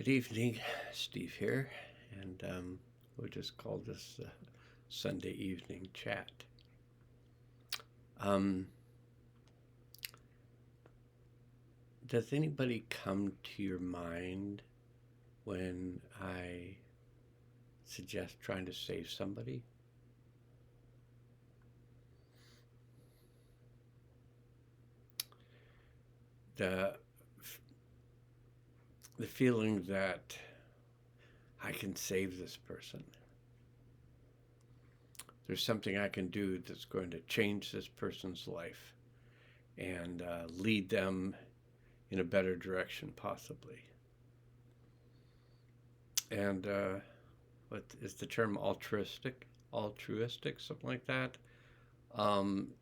Good evening, Steve here, and we'll just call this Sunday evening chat. Um, does anybody come to your mind when I suggest trying to save somebody? The the feeling that I can save this person. There's something I can do that's going to change this person's life and lead them in a better direction, possibly. And what is the term altruistic? Altruistic, something like that.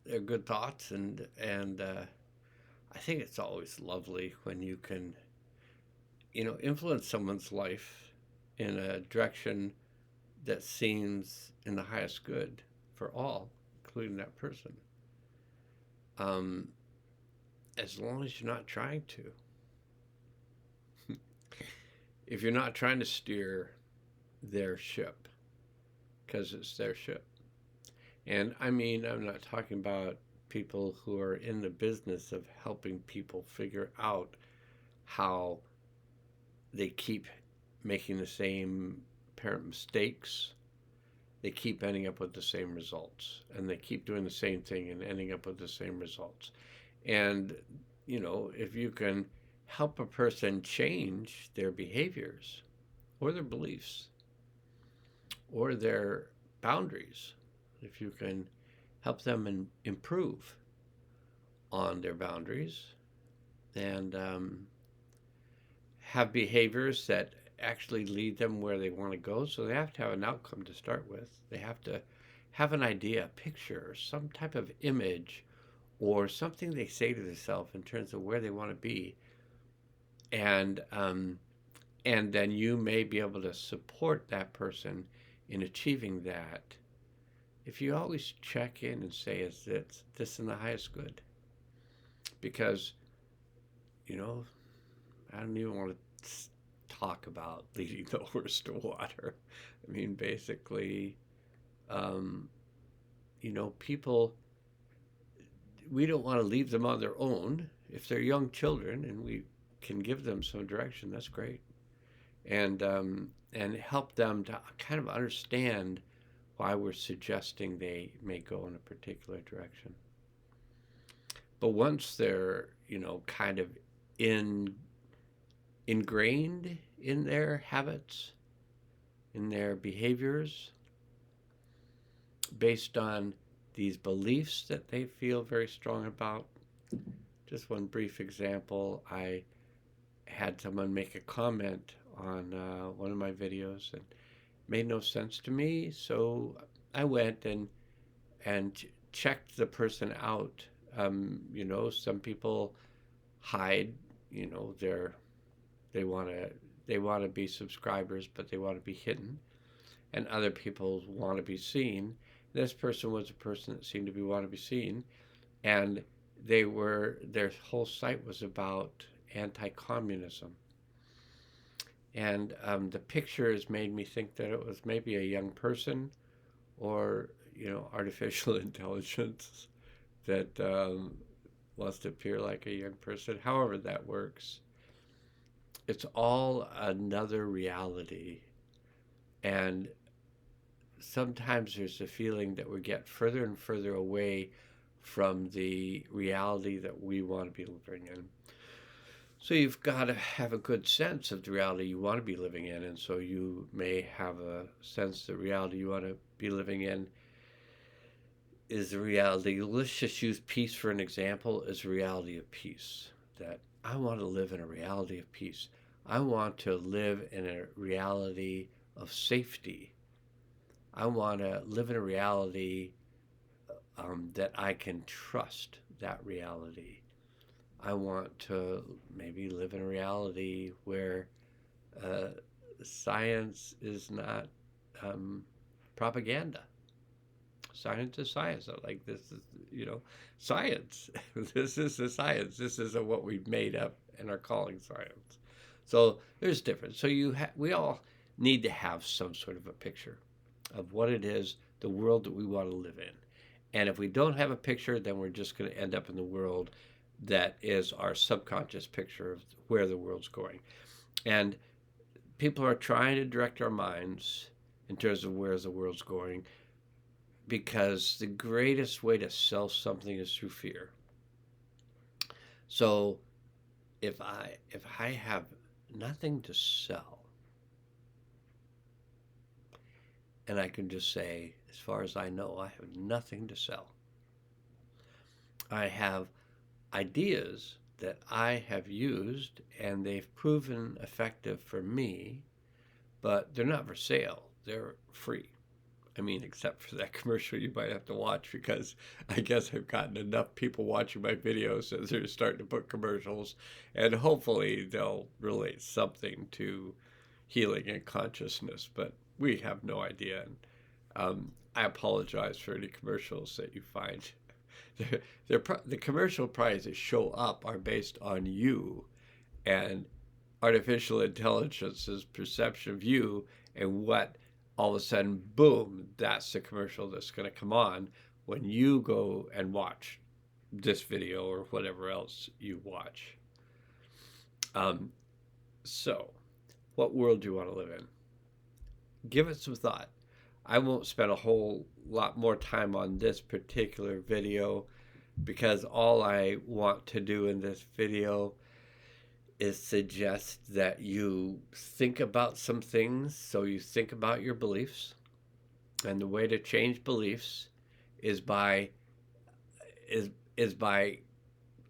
They're good thoughts, and I think it's always lovely when you can, influence someone's life in a direction that seems in the highest good for all, including that person. Um, as long as you're not trying to. If you're not trying to steer their ship, because it's their ship. And I mean, I'm not talking about people who are in the business of helping people figure out how they keep making the same apparent mistakes. They keep ending up with the same results, and they keep doing the same thing and ending up with the same results. And, if you can help a person change their behaviors or their beliefs or their boundaries, if you can help them improve on their boundaries and have behaviors that actually lead them where they want to go. So they have to have an outcome to start with. They have to have an idea, a picture, some type of image, or something they say to themselves in terms of where they want to be. And then you may be able to support that person in achieving that if you always check in and say, is this in the highest good? Because, I don't even want to talk about leading the horse to water. I mean, basically, people, we don't want to leave them on their own. If they're young children and we can give them some direction, that's great. And help them to kind of understand why we're suggesting they may go in a particular direction. But once they're, kind of ingrained in their habits, in their behaviors, based on these beliefs that they feel very strong about. Just one brief example, I had someone make a comment on one of my videos and made no sense to me, so I went and checked the person out. Some people hide, they want to be subscribers, but they want to be hidden, and other people want to be seen. This person was a person that seemed to be want to be seen, and their whole site was about anti-communism. And the pictures made me think that it was maybe a young person or, artificial intelligence that wants to appear like a young person. However that works. It's all another reality. And sometimes there's a feeling that we get further and further away from the reality that we want to be living in. So you've got to have a good sense of the reality you want to be living in. And so you may have a sense the reality you want to be living in is the reality. Let's just use peace for an example, is a reality of peace. That I want to live in a reality of peace. I want to live in a reality of safety. I want to live in a reality that I can trust that reality. I want to maybe live in a reality where science is not propaganda. Science is science. Like, this is, science. This is the science. This isn't what we've made up and are calling science. So there's difference. So we all need to have some sort of a picture of what it is, the world that we want to live in. And if we don't have a picture, then we're just going to end up in the world that is our subconscious picture of where the world's going. And people are trying to direct our minds in terms of where the world's going, because the greatest way to sell something is through fear. So if I have nothing to sell, and I can just say, as far as I know, I have nothing to sell. I have ideas that I have used and they've proven effective for me, but they're not for sale. They're free. I mean, except for that commercial you might have to watch, because I guess I've gotten enough people watching my videos that they're starting to put commercials, and hopefully they'll relate something to healing and consciousness, but we have no idea. And I apologize for any commercials that you find. The commercial prizes show up are based on you and artificial intelligence's perception of you, and what all of a sudden, boom, that's the commercial that's going to come on when you go and watch this video or whatever else you watch. So, what world do you want to live in? Give it some thought. I won't spend a whole lot more time on this particular video, because all I want to do in this video is suggest that you think about some things. So you think about your beliefs, and the way to change beliefs is by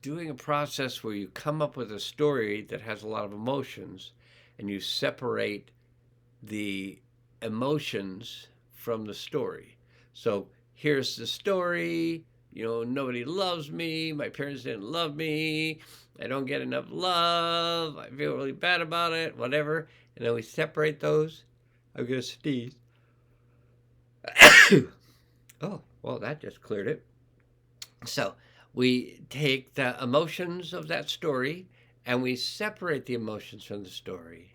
doing a process where you come up with a story that has a lot of emotions, and you separate the emotions from the story. So here's the story. Nobody loves me. My parents didn't love me. I don't get enough love. I feel really bad about it, whatever. And then we separate those. I'm going to sneeze. Oh, well, that just cleared it. So we take the emotions of that story and we separate the emotions from the story,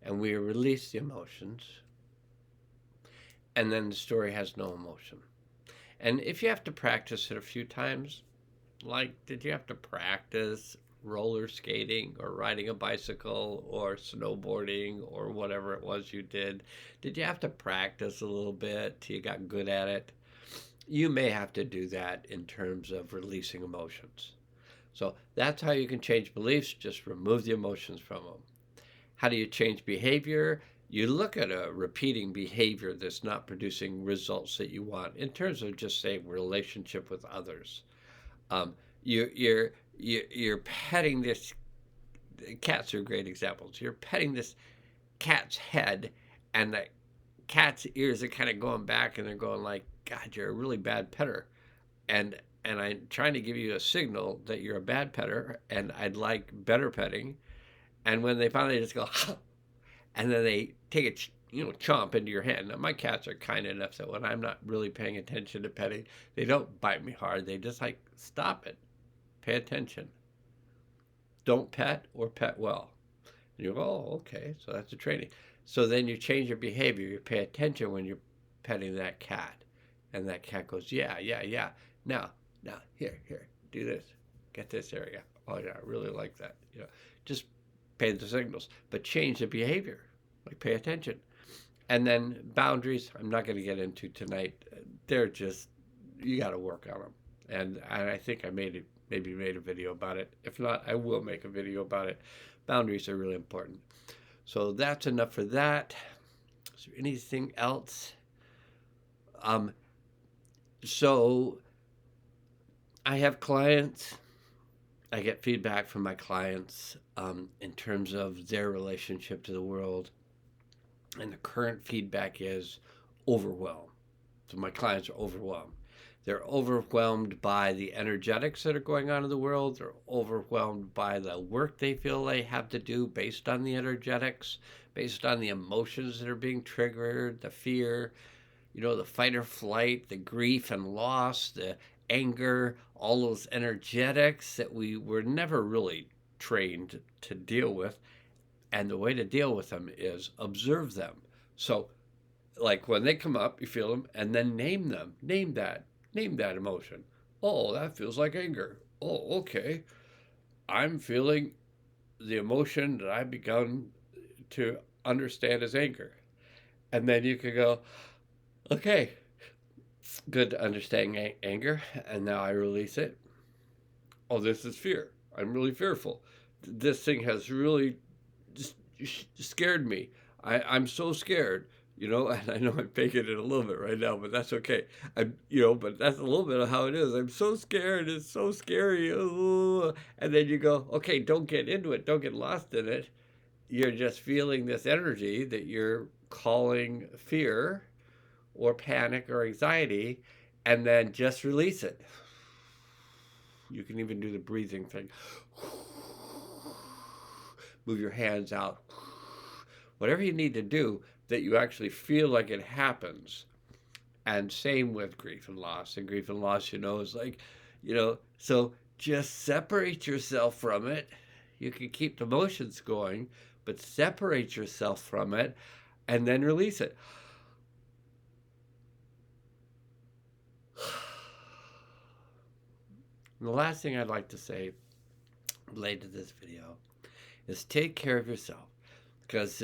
and we release the emotions. And then the story has no emotion. And if you have to practice it a few times, like, did you have to practice roller skating or riding a bicycle or snowboarding or whatever it was you did? Did you have to practice a little bit till you got good at it? You may have to do that in terms of releasing emotions. So that's how you can change beliefs. Just remove the emotions from them. How do you change behavior? You look at a repeating behavior that's not producing results that you want, in terms of just say relationship with others. You're petting this. Cats are great examples. You're petting this cat's head, and the cat's ears are kind of going back, and they're going like, "God, you're a really bad petter," and I'm trying to give you a signal that you're a bad petter, and I'd like better petting. And when they finally just go, and then they take a chomp into your hand. Now, my cats are kind enough that when I'm not really paying attention to petting, they don't bite me hard. They just like, stop it. Pay attention. Don't pet, or pet well. And you go, oh, okay, so that's a training. So then you change your behavior. You pay attention when you're petting that cat. And that cat goes, yeah. Now, here, do this. Get this area. Oh, yeah, I really like that. Just pay the signals, but change the behavior. Like, pay attention. And then boundaries, I'm not going to get into tonight. They're just, you got to work on them. And I think I maybe made a video about it. If not, I will make a video about it. Boundaries are really important. So that's enough for that. Is there anything else? So I have clients. I get feedback from my clients in terms of their relationship to the world. And the current feedback is overwhelmed. So my clients are overwhelmed. They're overwhelmed by the energetics that are going on in the world. They're overwhelmed by the work they feel they have to do based on the energetics, based on the emotions that are being triggered, the fear, the fight or flight, the grief and loss, the anger, all those energetics that we were never really trained to deal with. And the way to deal with them is observe them. So, like when they come up, you feel them, and then name them. Name that emotion. Oh, that feels like anger. Oh, okay. I'm feeling the emotion that I've begun to understand as anger. And then you can go, okay, good to understand anger, and now I release it. Oh, this is fear. I'm really fearful. This thing has really just scared me. I'm so scared, and I know I'm faking it a little bit right now, but that's okay. But that's a little bit of how it is. I'm so scared. It's so scary. Ooh. And then you go, okay, don't get into it. Don't get lost in it. You're just feeling this energy that you're calling fear or panic or anxiety, and then just release it. You can even do the breathing thing. Move your hands out. Whatever you need to do that you actually feel like it happens. And same with grief and loss. And grief and loss, is like, so just separate yourself from it. You can keep the emotions going, but separate yourself from it and then release it. And the last thing I'd like to say related to this video is take care of yourself, because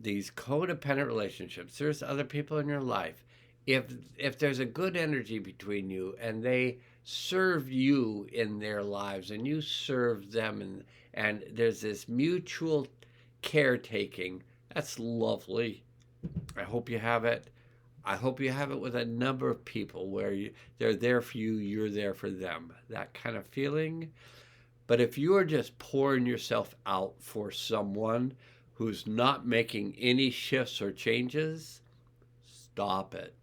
these codependent relationships, there's other people in your life. If there's a good energy between you and they serve you in their lives and you serve them, and there's this mutual caretaking, that's lovely. I hope you have it. I hope you have it with a number of people where they're there for you, you're there for them. That kind of feeling. But if you are just pouring yourself out for someone who's not making any shifts or changes, stop it.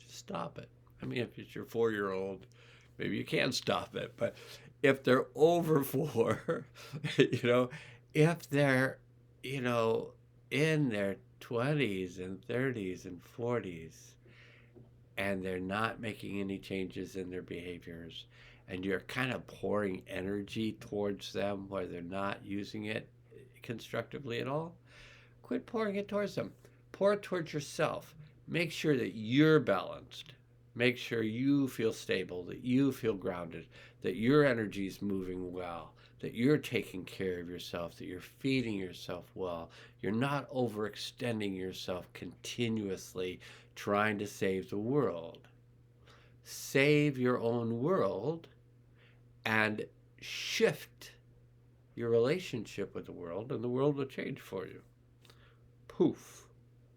Just stop it. I mean, if it's your 4-year-old, maybe you can stop it. But if they're over 4, if they're, in their 20s and 30s and 40s, and they're not making any changes in their behaviors, and you're kind of pouring energy towards them where they're not using it constructively at all, quit pouring it towards them. Pour it towards yourself. Make sure that you're balanced. Make sure you feel stable, that you feel grounded, that your energy is moving well, that you're taking care of yourself, that you're feeding yourself well. You're not overextending yourself continuously trying to save the world. Save your own world and shift your relationship with the world, and the world will change for you. Poof.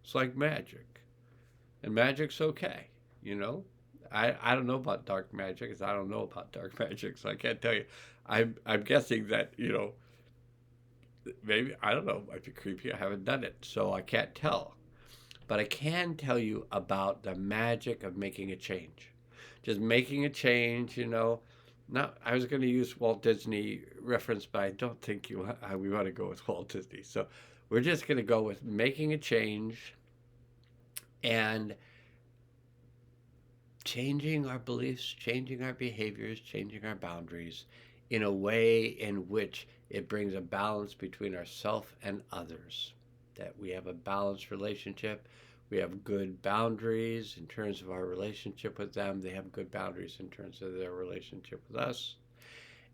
It's like magic. And magic's okay, I don't know about dark magic, because I don't know about dark magic, so I can't tell you. I'm guessing that, maybe, I don't know, might be creepy. I haven't done it, so I can't tell. But I can tell you about the magic of making a change. Just making a change, Now, I was going to use Walt Disney reference, but I don't think we want to go with Walt Disney. So we're just going to go with making a change and changing our beliefs, changing our behaviors, changing our boundaries in a way in which it brings a balance between ourselves and others. That we have a balanced relationship. We have good boundaries in terms of our relationship with them. They have good boundaries in terms of their relationship with us.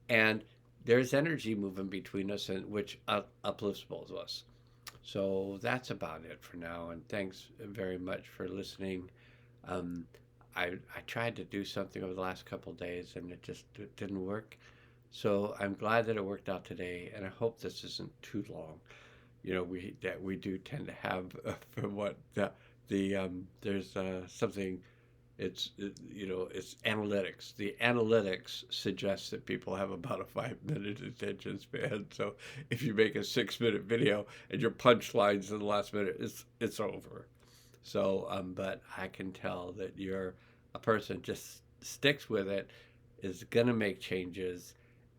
And there's energy moving between us, and which uplifts both of us. So that's about it for now. And thanks very much for listening. I tried to do something over the last couple of days, and it didn't work. So I'm glad that it worked out today, and I hope this isn't too long. We do tend to have from what there's something. It's analytics. The analytics suggests that people have about a 5-minute attention span. So if you make a 6-minute video and your punchlines in the last minute, it's over. So, but I can tell that you're a person just sticks with it, is gonna make changes,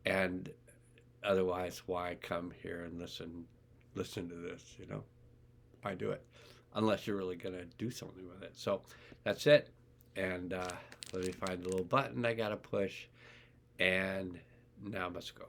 and otherwise, why come here and listen to this? Why do it unless you're really gonna do something with it? So that's it. And let me find the little button I gotta push, and now let's go.